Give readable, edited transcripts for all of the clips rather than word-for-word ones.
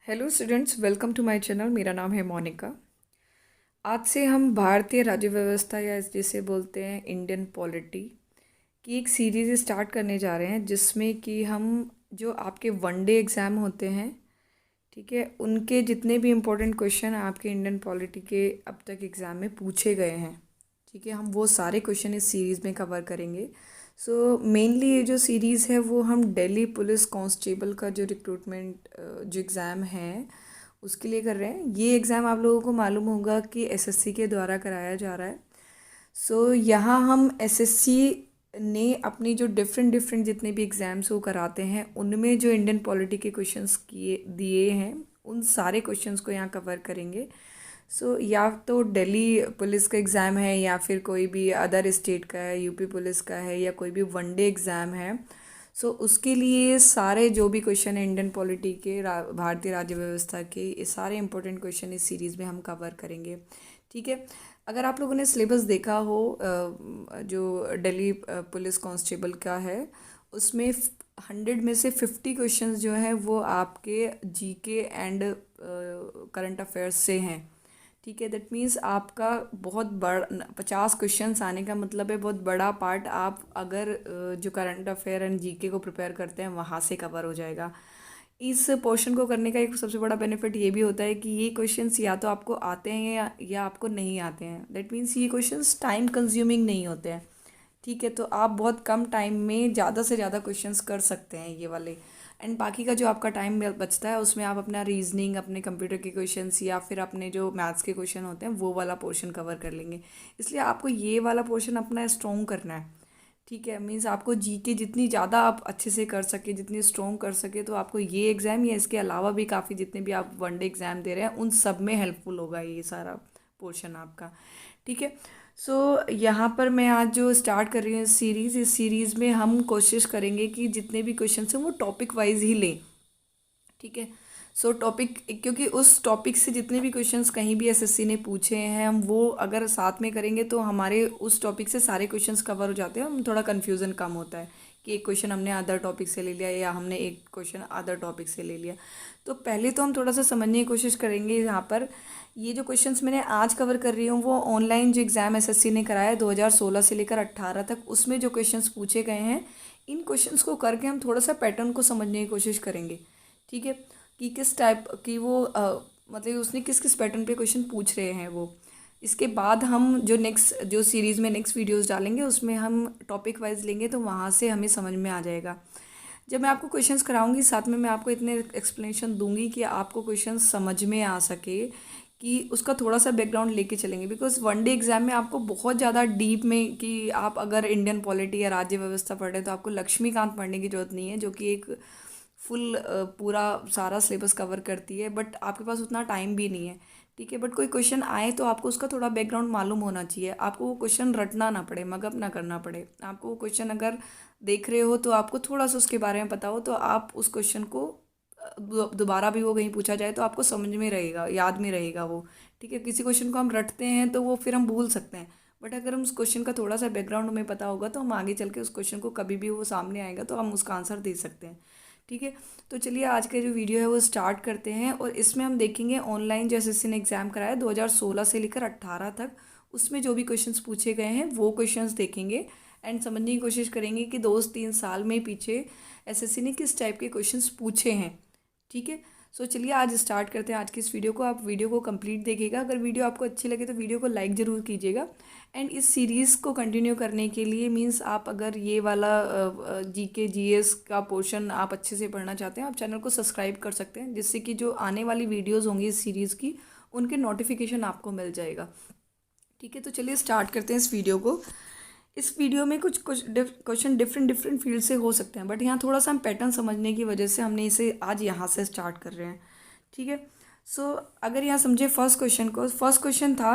Hello students, welcome to my channel. मेरा नाम है मोनिका। आज से हम भारतीय राज्य व्यवस्था या जिसे बोलते हैं इंडियन पॉलिटी की एक सीरीज़ स्टार्ट करने जा रहे हैं, जिसमें कि हम जो आपके वनडे एग्ज़ाम होते हैं, ठीक है, उनके जितने भी इम्पोर्टेंट क्वेश्चन आपके इंडियन पॉलिटी के अब तक एग्ज़ाम में पूछे गए हैं, ठीक है, हम वो सारे क्वेश्चन इस सीरीज़ में कवर करेंगे। सो मेनली ये जो सीरीज़ है वो हम दिल्ली पुलिस कांस्टेबल का जो रिक्रूटमेंट जो एग्ज़ाम है उसके लिए कर रहे हैं। ये एग्ज़ाम आप लोगों को मालूम होगा कि एसएससी के द्वारा कराया जा रहा है। सो यहाँ हम एसएससी ने अपनी जो डिफरेंट डिफरेंट जितने भी एग्ज़ाम्स वो कराते हैं, उनमें जो इंडियन पॉलिटी के क्वेश्चंस किए दिए हैं, उन सारे क्वेश्चंस को यहाँ कवर करेंगे। या तो दिल्ली पुलिस का एग्ज़ाम है या फिर कोई भी अदर स्टेट का है, यूपी पुलिस का है या कोई भी वनडे एग्ज़ाम है। उसके लिए सारे जो भी क्वेश्चन है इंडियन पॉलिटी के, भारतीय राज्य व्यवस्था के, ये सारे इंपॉर्टेंट क्वेश्चन इस सीरीज़ में हम कवर करेंगे, ठीक है। अगर आप लोगों ने सिलेबस देखा हो, जो दिल्ली पुलिस कांस्टेबल का है, उसमें 100 में से 50 क्वेश्चंस जो हैं वो आपके जीके एंड करंट अफेयर्स से हैं, ठीक है। दैट मीन्स आपका बहुत बड़ा 50 क्वेश्चंस आने का मतलब है बहुत बड़ा पार्ट आप अगर जो करंट अफेयर एंड जीके को प्रिपेयर करते हैं वहाँ से कवर हो जाएगा। इस पोर्शन को करने का एक सबसे बड़ा बेनिफिट ये भी होता है कि ये क्वेश्चंस या तो आपको आते हैं या आपको नहीं आते हैं। दैट मीन्स ये क्वेश्चंस टाइम कंज्यूमिंग नहीं होते हैं, ठीक है। तो आप बहुत कम टाइम में ज़्यादा से ज़्यादा क्वेश्चंस कर सकते हैं ये वाले। एंड बाकी का जो आपका टाइम बचता है उसमें आप अपना रीजनिंग, अपने कंप्यूटर के क्वेश्चंस या फिर अपने जो मैथ्स के क्वेश्चन होते हैं वो वाला पोर्शन कवर कर लेंगे। इसलिए आपको ये वाला पोर्शन अपना स्ट्रॉन्ग करना है, ठीक है। मीन्स आपको जीके जितनी ज़्यादा आप अच्छे से कर सके, जितनी स्ट्रॉन्ग कर सके, तो आपको ये एग्ज़ाम या इसके अलावा भी काफ़ी जितने भी आप वनडे एग्ज़ाम दे रहे हैं उन सब में हेल्पफुल होगा ये सारा पोर्शन आपका, ठीक है। यहाँ पर मैं आज जो स्टार्ट कर रही हूँ इस सीरीज़ में हम कोशिश करेंगे कि जितने भी क्वेश्चन हैं वो टॉपिक वाइज ही लें, ठीक है। टॉपिक, क्योंकि उस टॉपिक से जितने भी क्वेश्चंस कहीं भी एसएससी ने पूछे हैं, हम वो अगर साथ में करेंगे तो हमारे उस टॉपिक से सारे क्वेश्चंस कवर हो जाते हैं। हम थोड़ा कन्फ्यूज़न कम होता है कि एक क्वेश्चन हमने अदर टॉपिक से ले लिया या हमने एक क्वेश्चन अदर टॉपिक से ले लिया। तो पहले तो हम थोड़ा सा समझने की कोशिश करेंगे। यहाँ पर ये जो क्वेश्चंस मैंने आज कवर कर रही हूँ वो ऑनलाइन जो एग्ज़ाम एसएससी ने कराया 2016 से लेकर 18 तक, उसमें जो क्वेश्चंस पूछे गए हैं, इन क्वेश्चंस को करके हम थोड़ा सा पैटर्न को समझने की कोशिश करेंगे, ठीक है, कि किस टाइप की वो मतलब उसने किस किस पैटर्न पे क्वेश्चन पूछ रहे हैं वो। इसके बाद हम जो नेक्स्ट जो सीरीज़ में नेक्स्ट वीडियोस डालेंगे उसमें हम टॉपिक वाइज लेंगे, तो वहाँ से हमें समझ में आ जाएगा। जब मैं आपको क्वेश्चंस कराऊंगी साथ में मैं आपको इतने एक्सप्लेनेशन दूंगी कि आपको क्वेश्चंस समझ में आ सके, कि उसका थोड़ा सा बैकग्राउंड लेके चलेंगे। बिकॉज वनडे एग्जाम में आपको बहुत ज़्यादा डीप में, कि आप अगर इंडियन पॉलिटी या राज्य व्यवस्था पढ़ रहे हैं तो आपको लक्ष्मीकांत पढ़ने की जरूरत नहीं है, जो कि एक फुल पूरा सारा सिलेबस कवर करती है, बट आपके पास उतना टाइम भी नहीं है, ठीक है। बट कोई क्वेश्चन आए तो आपको उसका थोड़ा बैकग्राउंड मालूम होना चाहिए, आपको वो क्वेश्चन रटना ना पड़े, मगअप ना करना पड़े। आपको वो क्वेश्चन अगर देख रहे हो तो आपको थोड़ा सा उसके बारे में पता हो, तो आप उस क्वेश्चन को दोबारा भी वो कहीं पूछा जाए तो आपको समझ में रहेगा, याद में रहेगा वो, ठीक है। किसी क्वेश्चन को हम रटते हैं तो वो फिर हम भूल सकते हैं, बट अगर हम उस क्वेश्चन का थोड़ा सा बैकग्राउंड हमें पता होगा तो हम आगे चल के उस क्वेश्चन को कभी भी वो सामने आएगा तो हम उसका आंसर दे सकते हैं, ठीक है। तो चलिए आज का जो वीडियो है वो स्टार्ट करते हैं, और इसमें हम देखेंगे ऑनलाइन जो एसएससी ने एग्ज़ाम कराया 2016 से लेकर 18 तक, उसमें जो भी क्वेश्चंस पूछे गए हैं वो क्वेश्चंस देखेंगे एंड समझने की कोशिश करेंगे कि 2-3 साल में पीछे एसएससी ने किस टाइप के क्वेश्चंस पूछे हैं, ठीक है। चलिए आज स्टार्ट करते हैं आज की इस वीडियो को। आप वीडियो को कंप्लीट देखिएगा। अगर वीडियो आपको अच्छी लगे तो वीडियो को लाइक ज़रूर कीजिएगा। एंड इस सीरीज़ को कंटिन्यू करने के लिए मीन्स आप अगर ये वाला जीके जीएस का पोर्शन आप अच्छे से पढ़ना चाहते हैं, आप चैनल को सब्सक्राइब कर सकते हैं, जिससे कि जो आने वाली वीडियोज़ होंगी इस सीरीज़ की उनके नोटिफिकेशन आपको मिल जाएगा, ठीक है। तो चलिए स्टार्ट करते हैं इस वीडियो को। इस वीडियो में कुछ कुछ क्वेश्चन डिफरेंट डिफरेंट फील्ड से हो सकते हैं, बट यहाँ थोड़ा सा हम पैटर्न समझने की वजह से हमने इसे आज यहाँ से स्टार्ट कर रहे हैं, ठीक है। अगर यहाँ समझे फर्स्ट क्वेश्चन को, फर्स्ट क्वेश्चन था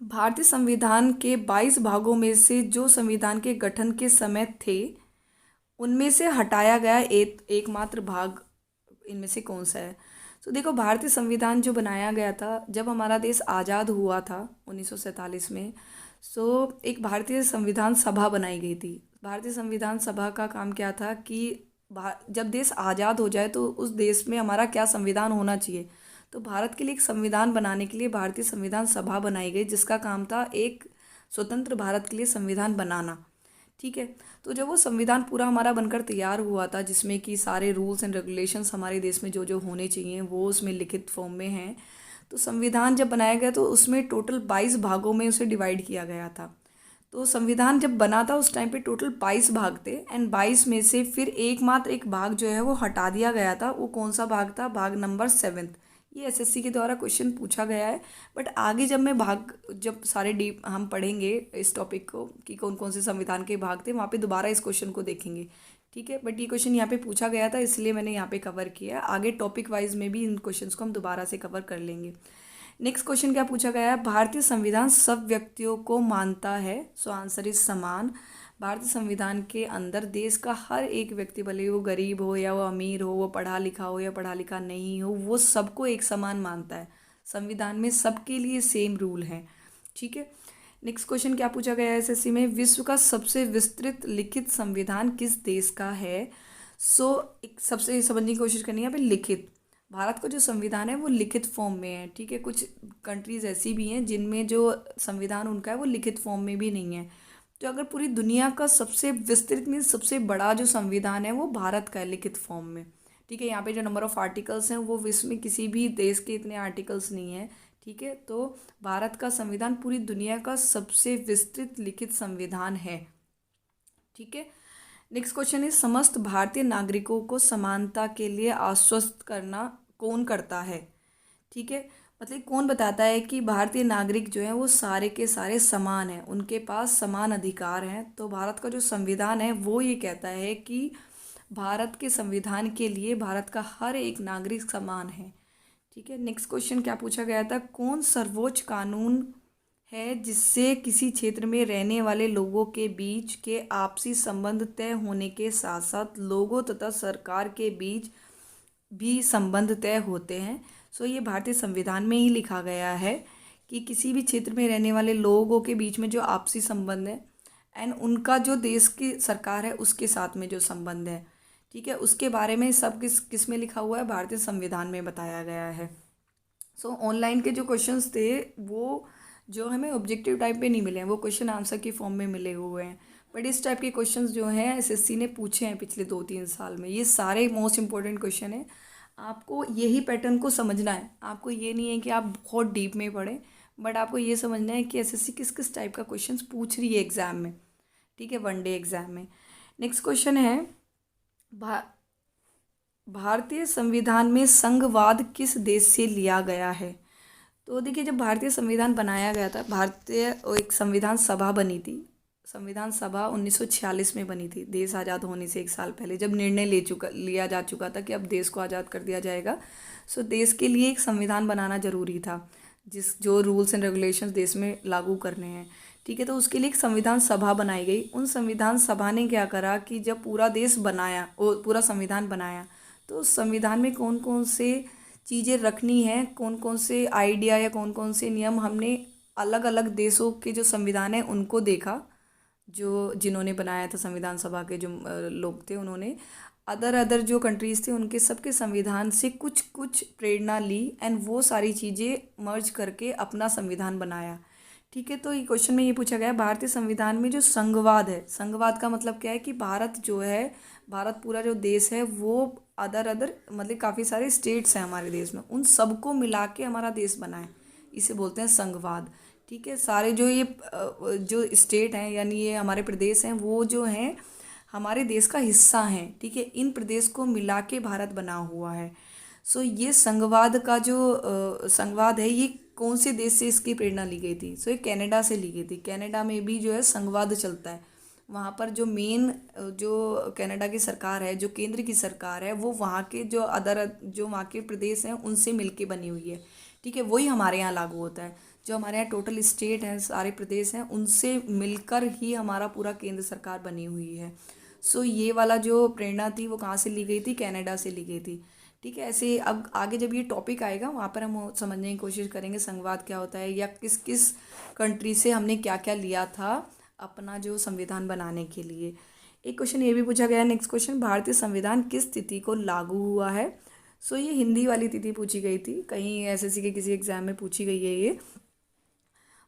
भारतीय संविधान के 22 भागों में से जो संविधान के गठन के समय थे उनमें से हटाया गया एकमात्र भाग इनमें से कौन सा है। देखो, भारतीय संविधान जो बनाया गया था जब हमारा देश आज़ाद हुआ था 1947 में, एक भारतीय संविधान सभा बनाई गई थी। भारतीय संविधान सभा का काम क्या था कि जब देश आज़ाद हो जाए तो उस देश में हमारा क्या संविधान होना चाहिए। तो भारत के लिए एक संविधान बनाने के लिए भारतीय संविधान सभा बनाई गई, जिसका काम था एक स्वतंत्र भारत के लिए संविधान बनाना। ठीक है। तो जब वो संविधान पूरा हमारा बनकर तैयार हुआ था, जिसमें कि सारे रूल्स एंड रेगुलेशंस हमारे देश में जो जो होने चाहिए वो उसमें लिखित फॉर्म में हैं। तो संविधान जब बनाया गया तो उसमें टोटल 22 भागों में उसे डिवाइड किया गया था। तो संविधान जब बना था उस टाइम पे टोटल 22 भाग थे, एंड 22 में से फिर एकमात्र एक भाग जो है वो हटा दिया गया था। वो कौन सा भाग था? भाग नंबर 7। ये एसएससी के द्वारा क्वेश्चन पूछा गया है। बट आगे जब मैं जब सारे डीप हम पढ़ेंगे इस टॉपिक को कि कौन कौन से संविधान के भाग थे, वहाँ पे दोबारा इस क्वेश्चन को देखेंगे। ठीक है। बट ये क्वेश्चन यहाँ पे पूछा गया था, इसलिए मैंने यहाँ पे कवर किया है। आगे टॉपिक वाइज में भी इन क्वेश्चंस को हम दोबारा से कवर कर लेंगे। नेक्स्ट क्वेश्चन क्या पूछा गया है? भारतीय संविधान सब व्यक्तियों को मानता है। सो आंसर इज समान। भारतीय संविधान के अंदर देश का हर एक व्यक्ति, भले वो गरीब हो या वो अमीर हो, वो पढ़ा लिखा हो या पढ़ा लिखा नहीं हो, वो सबको एक समान मानता है। संविधान में सबके लिए सेम रूल है। ठीक है। नेक्स्ट क्वेश्चन क्या पूछा गया है एसएससी में? विश्व का सबसे विस्तृत लिखित संविधान किस देश का है? एक सबसे समझने की कोशिश करनी है यहाँ पे लिखित। भारत का जो संविधान है वो लिखित फॉर्म में है। ठीक है। कुछ कंट्रीज़ ऐसी भी हैं जिनमें जो संविधान उनका है वो लिखित फॉर्म में भी नहीं है। तो अगर पूरी दुनिया का सबसे विस्तृत मीन सबसे बड़ा जो संविधान है वो भारत का है लिखित फॉर्म में। ठीक है। यहाँ पे जो नंबर ऑफ़ आर्टिकल्स हैं वो विश्व में किसी भी देश के इतने आर्टिकल्स नहीं हैं। ठीक है। तो भारत का संविधान पूरी दुनिया का सबसे विस्तृत लिखित संविधान है। ठीक है। नेक्स्ट क्वेश्चन इज समस्त भारतीय नागरिकों को समानता के लिए आश्वस्त करना कौन करता है? ठीक है। मतलब कौन बताता है कि भारतीय नागरिक जो हैं वो सारे के सारे समान हैं, उनके पास समान अधिकार हैं। तो भारत का जो संविधान है वो ये कहता है कि भारत के संविधान के लिए भारत का हर एक नागरिक समान है। ठीक है। नेक्स्ट क्वेश्चन क्या पूछा गया था? कौन सर्वोच्च कानून है जिससे किसी क्षेत्र में रहने वाले लोगों के बीच के आपसी संबंध तय होने के साथ साथ लोगों तथा सरकार के बीच भी संबंध तय होते हैं? ये भारतीय संविधान में ही लिखा गया है कि किसी भी क्षेत्र में रहने वाले लोगों के बीच में जो आपसी संबंध है एंड उनका जो देश की सरकार है उसके साथ में जो संबंध है, ठीक है, उसके बारे में सब किस में लिखा हुआ है? भारतीय संविधान में बताया गया है। ऑनलाइन के जो क्वेश्चंस थे वो जो हमें ऑब्जेक्टिव टाइप पे नहीं मिले हैं, वो क्वेश्चन आंसर की फॉर्म में मिले हुए हैं। बट इस टाइप के क्वेश्चंस जो हैं एसएससी ने पूछे हैं पिछले 2-3 साल में, ये सारे मोस्ट इंपॉर्टेंट क्वेश्चन हैं। आपको यही पैटर्न को समझना है। आपको ये नहीं है कि आप बहुत डीप में पढ़ें, बट आपको ये समझना है कि एसएससी किस किस टाइप का क्वेश्चन पूछ रही है एग्ज़ाम में। ठीक है, वनडे एग्ज़ाम में। नेक्स्ट क्वेश्चन है भारतीय संविधान में संघवाद किस देश से लिया गया है? तो देखिए, जब भारतीय संविधान बनाया गया था, भारतीय एक संविधान सभा बनी थी। संविधान सभा 1946 में बनी थी, देश आज़ाद होने से 1 साल पहले, जब निर्णय लिया जा चुका था कि अब देश को आज़ाद कर दिया जाएगा। देश के लिए एक संविधान बनाना ज़रूरी था, जो रूल्स एंड रेगुलेशंस देश में लागू करने हैं। ठीक है, तो उसके लिए एक संविधान सभा बनाई गई। उन संविधान सभा ने क्या करा कि जब पूरा देश बनाया, पूरा संविधान बनाया, तो उस संविधान में कौन कौन से चीज़ें रखनी है, कौन कौन से आइडिया या कौन कौन से नियम हमने अलग अलग देशों के जो संविधान है उनको देखा। जिन्होंने बनाया था संविधान सभा के जो लोग थे, उन्होंने अदर जो कंट्रीज़ थे उनके सबके संविधान से कुछ कुछ प्रेरणा ली एंड वो सारी चीज़ें मर्ज करके अपना संविधान बनाया। ठीक है, तो ये क्वेश्चन में ये पूछा गया भारतीय संविधान में जो संघवाद है, संघवाद का मतलब क्या है कि भारत जो है, भारत पूरा जो देश है वो अदर मतलब काफ़ी सारे स्टेट्स हैं हमारे देश में, उन सबको मिला के हमारा देश बना है, इसे बोलते हैं संघवाद। ठीक है, सारे जो स्टेट हैं यानी ये हमारे प्रदेश हैं, वो जो हैं हमारे देश का हिस्सा हैं। ठीक है, इन प्रदेश को मिला के भारत बना हुआ है। ये संघवाद का जो संघवाद है, ये कौन से देश से इसकी प्रेरणा ली गई थी? ये कनाडा से ली गई थी। कनाडा में भी जो है संघवाद चलता है। वहाँ पर जो मेन जो कनाडा की सरकार है, जो केंद्र की सरकार है, वो वहाँ के जो वहाँ के प्रदेश हैं उनसे मिलके बनी हुई है। ठीक है, वही हमारे यहाँ लागू होता है। जो हमारे यहाँ टोटल स्टेट हैं, सारे प्रदेश हैं, उनसे मिलकर ही हमारा पूरा केंद्र सरकार बनी हुई है। ये वाला जो प्रेरणा थी वो कहाँ से ली गई थी? कनाडा से ली गई थी। ठीक है, ऐसे अब आगे जब ये टॉपिक आएगा वहाँ पर हम समझने की कोशिश करेंगे संघवाद क्या होता है, या किस किस कंट्री से हमने क्या क्या लिया था अपना जो संविधान बनाने के लिए। एक क्वेश्चन ये भी पूछा गया है, नेक्स्ट क्वेश्चन, भारतीय संविधान किस तिथि को लागू हुआ है? सो ये हिंदी वाली तिथि पूछी गई थी, कहीं एसएससी के किसी एग्जाम में पूछी गई है ये।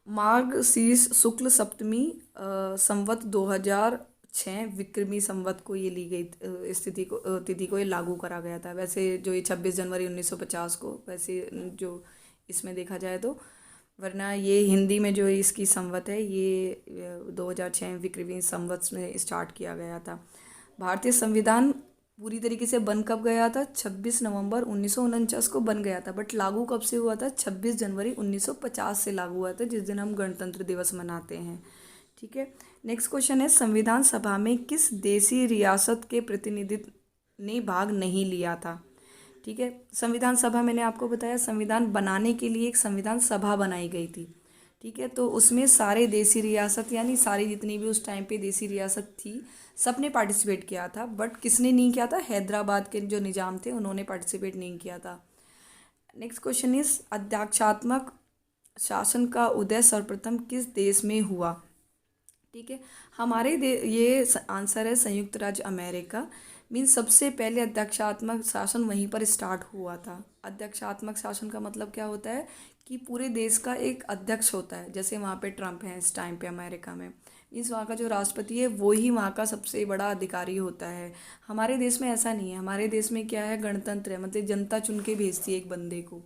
मार्ग शीर्ष शुक्ल सप्तमी संवत 2006 विक्रमी संवत को ये ली गई, इस तिथि को ये लागू करा गया था। वैसे जो ये 26 जनवरी 1950 को, वैसे जो इसमें देखा जाए तो, वरना ये हिंदी में जो इसकी संवत है ये 2006 विक्रमी संवत में स्टार्ट किया गया था। भारतीय संविधान पूरी तरीके से बन कब गया था? 26 नवंबर 1949 को बन गया था, बट लागू कब से हुआ था? 26 जनवरी 1950 से लागू हुआ था, जिस दिन हम गणतंत्र दिवस मनाते हैं। ठीक है, नेक्स्ट क्वेश्चन है, संविधान सभा में किस देशी रियासत के प्रतिनिधित्व ने भाग नहीं लिया था? ठीक है, संविधान सभा मैंने आपको बताया संविधान बनाने के लिए एक संविधान सभा बनाई गई थी। ठीक है, तो उसमें सारे देशी रियासत यानी सारी जितनी भी उस टाइम पे देशी रियासत थी सबने पार्टिसिपेट किया था, बट किसने नहीं किया था? हैदराबाद के जो निजाम थे उन्होंने पार्टिसिपेट नहीं किया था। नेक्स्ट क्वेश्चन इज, अध्यक्षात्मक शासन का उदय सर्वप्रथम किस देश में हुआ? ठीक है, ये आंसर है संयुक्त राज्य अमेरिका। मीन्स सबसे पहले अध्यक्षात्मक शासन वहीं पर स्टार्ट हुआ था। अध्यक्षात्मक शासन का मतलब क्या होता है कि पूरे देश का एक अध्यक्ष होता है, जैसे वहाँ पे ट्रम्प है इस टाइम पे अमेरिका में। मीन्स वहाँ का जो राष्ट्रपति है वो ही वहाँ का सबसे बड़ा अधिकारी होता है। हमारे देश में ऐसा नहीं है, हमारे देश में क्या है, गणतंत्र है, मतलब जनता चुन के भेजती है एक बंदे को।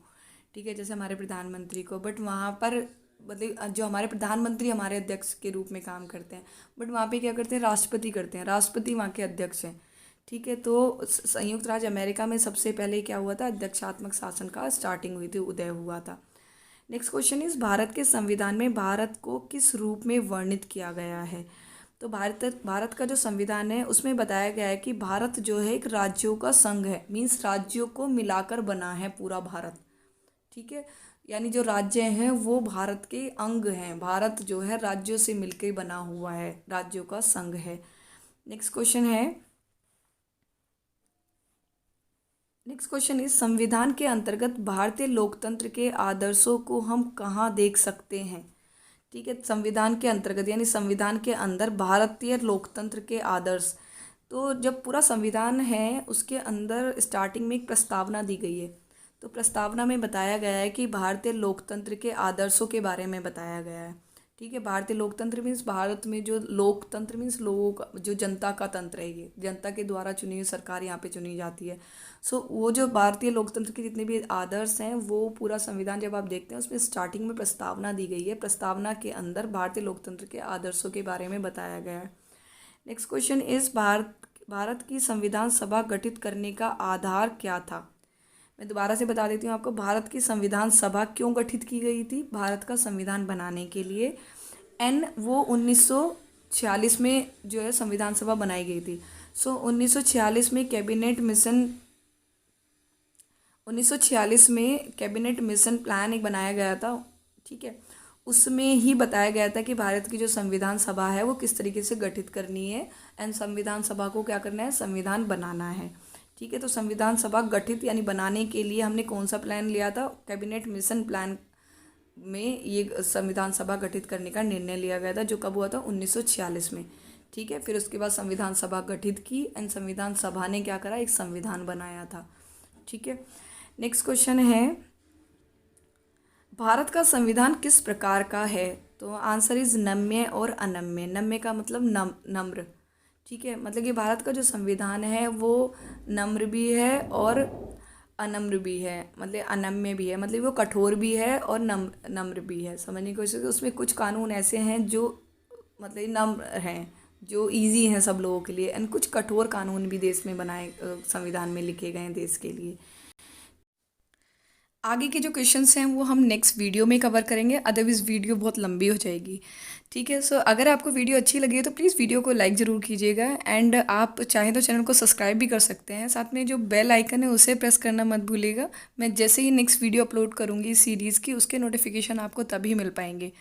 ठीक है, जैसे हमारे प्रधानमंत्री को, बट वहाँ पर मतलब जो हमारे प्रधानमंत्री हमारे अध्यक्ष के रूप में काम करते हैं, बट वहाँ पे क्या करते हैं, राष्ट्रपति करते हैं, राष्ट्रपति वहाँ के अध्यक्ष हैं। ठीक है, तो संयुक्त राज्य अमेरिका में सबसे पहले क्या हुआ था, अध्यक्षात्मक शासन का स्टार्टिंग हुई थी, उदय हुआ था। नेक्स्ट क्वेश्चन इज, भारत के संविधान में भारत को किस रूप में वर्णित किया गया है? तो भारत का जो संविधान है उसमें बताया गया है कि भारत जो है एक राज्यों का संघ है। मीन्स राज्यों को मिलाकर बना है पूरा भारत। ठीक है, यानी जो राज्य हैं वो भारत के अंग हैं। भारत जो है राज्यों से मिलकर बना हुआ है, राज्यों का संघ है। नेक्स्ट क्वेश्चन इस, संविधान के अंतर्गत भारतीय लोकतंत्र के आदर्शों को हम कहाँ देख सकते हैं? ठीक है, संविधान के अंतर्गत यानी संविधान के अंदर भारतीय लोकतंत्र के आदर्श, तो जब पूरा संविधान है उसके अंदर स्टार्टिंग में एक प्रस्तावना दी गई है। तो प्रस्तावना में बताया गया है कि भारतीय लोकतंत्र के आदर्शों के बारे में बताया गया है। ठीक है, भारतीय लोकतंत्र मीन्स भारत में जो लोकतंत्र मीन्स लोगों का, जो जनता का तंत्र है, ये जनता के द्वारा चुनी हुई सरकार यहाँ पे चुनी जाती है। सो वो जो भारतीय लोकतंत्र के जितने भी आदर्श हैं वो पूरा संविधान जब आप देखते हैं उसमें स्टार्टिंग में प्रस्तावना दी गई है। प्रस्तावना के अंदर भारतीय लोकतंत्र के आदर्शों के बारे में बताया गया है। नेक्स्ट क्वेश्चन इज, भारत की संविधान सभा गठित करने का आधार क्या था? मैं दोबारा से बता देती हूँ आपको, भारत की संविधान सभा क्यों गठित की गई थी भारत का संविधान बनाने के लिए। वो 1946 में जो है संविधान सभा बनाई गई थी। सो 1946 में कैबिनेट मिशन प्लान एक बनाया गया था। ठीक है, उसमें ही बताया गया था कि भारत की जो संविधान सभा है वो किस तरीके से गठित करनी है, एंड संविधान सभा को क्या करना है, संविधान बनाना है। ठीक है, तो संविधान सभा गठित यानी बनाने के लिए हमने कौन सा प्लान लिया था? कैबिनेट मिशन प्लान में ये संविधान सभा गठित करने का निर्णय लिया गया था, जो कब हुआ था? 1946 में। ठीक है, फिर उसके बाद संविधान सभा गठित की एंड संविधान सभा ने क्या करा, एक संविधान बनाया था। ठीक है, नेक्स्ट क्वेश्चन है, भारत का संविधान किस प्रकार का है? तो आंसर इज नम्य और अनम्य। नम्य का मतलब नम्र। ठीक है, मतलब कि भारत का जो संविधान है वो नम्र भी है और अनम्र भी है, मतलब अनम्य भी है, मतलब वो कठोर भी है और नम्र भी है। समझने की कोशिश, उसमें कुछ कानून ऐसे हैं जो मतलब नम्र हैं, जो इजी हैं सब लोगों के लिए, एंड कुछ कठोर कानून भी देश में बनाए, संविधान में लिखे गए हैं देश के लिए। आगे के जो क्वेश्चंस हैं वो हम नेक्स्ट वीडियो में कवर करेंगे, अदरवाइज़ वीडियो बहुत लंबी हो जाएगी। ठीक है, सो अगर आपको वीडियो अच्छी लगी है तो प्लीज़ वीडियो को लाइक ज़रूर कीजिएगा, एंड आप चाहें तो चैनल को सब्सक्राइब भी कर सकते हैं। साथ में जो बेल आइकन है उसे प्रेस करना मत भूलिएगा। मैं जैसे ही नेक्स्ट वीडियो अपलोड करूँगी सीरीज़ की, उसके नोटिफिकेशन आपको तभी मिल पाएंगे।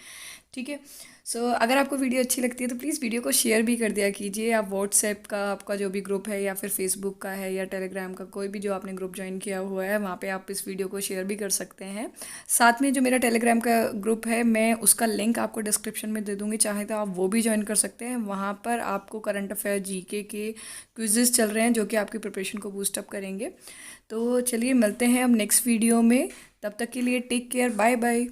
ठीक है, अगर आपको वीडियो अच्छी लगती है तो प्लीज़ वीडियो को शेयर भी कर दिया कीजिए। आप व्हाट्सएप का आपका जो भी ग्रुप है या फिर फेसबुक का है या टेलीग्राम का कोई भी जो आपने ग्रुप ज्वाइन किया हुआ है, वहाँ पे आप इस वीडियो को शेयर भी कर सकते हैं। साथ में जो मेरा टेलीग्राम का ग्रुप है, मैं उसका लिंक आपको डिस्क्रिप्शन में दे दूँगी, चाहे तो आप वो भी ज्वाइन कर सकते हैं। वहाँ पर आपको करंट अफेयर जीके के क्विज़ेस चल रहे हैं जो कि आपकी प्रिपरेशन को बूस्टअप करेंगे। तो चलिए मिलते हैं अब नेक्स्ट वीडियो में, तब तक के लिए टेक केयर, बाय बाय।